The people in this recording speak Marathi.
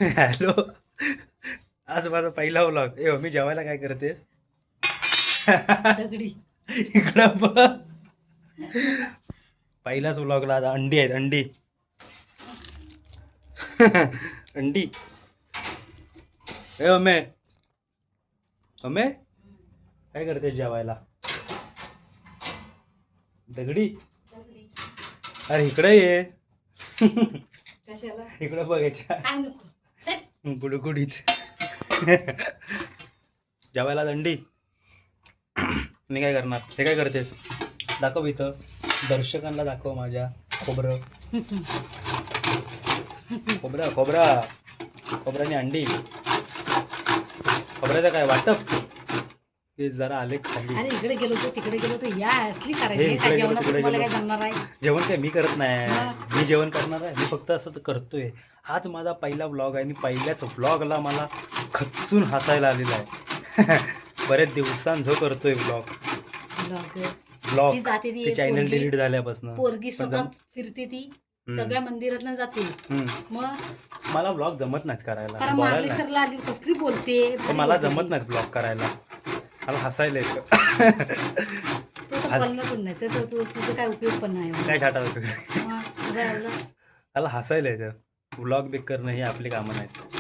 हॅलो. आज माझा पहिला व्लॉग. ए मी जेवायला काय करतेस? दगडी. इकडं बघ. पहिलाच व्लॉगला आज अंडी आहेत. अंडी. अंडी. ए अमे. अमे काय करतेस जेवायला? दगडी. अरे इकडे ये. कशाला? इकडं बघायच्या काय नको. गुडगुडीत. जेवायला अंडी. मी काय करणार? हे काय करतेस? दाखव इथं. दर्शकांना दाखव माझ्या. खोबरं. खोबरा. खोबऱ्याने अंडी. खोबऱ्याचं काय वाटप? हे जरा आले खाली. अरे इकडे गेलो होतो तिकडे गेलो होतो या असली हे करायची इकडे काय गेलो, जेवणाचं तिकडे तुम्हाला गेलो. काय जमणार आहे? जेवण काय मी करत नाही. मग? मी जेवण करणार आहे. मी फक्त असं करतोय. हाच माझा पहिला व्लॉग आहे आणि पहिल्याच व्लॉगला मला खचून हसायला आलेला आहे. बरेच दिवसांझो करतोय व्लॉग. ती जाते ती ते चॅनल पोरगी- डिलीट झाल्यापासून. पोरगी सोबत फिरते ती सगळ्या मंदिरातनं जाते. मग मला व्लॉग जमत नाहीत करायला. कारण बोलायला नाही. मार्लेश्वरला आली कसली बोलते पण मला जमत नाहीत ब्लॉग करायला. मला हसायला येतं. तो तर बोलणं पण नाही तर तुझं काय उपयोग पण नाही. काय छाटा होतं. मग तुझं एवढं मला हसायला येतं. व्लॉग बिग करणं ही आपली कामं नाहीत.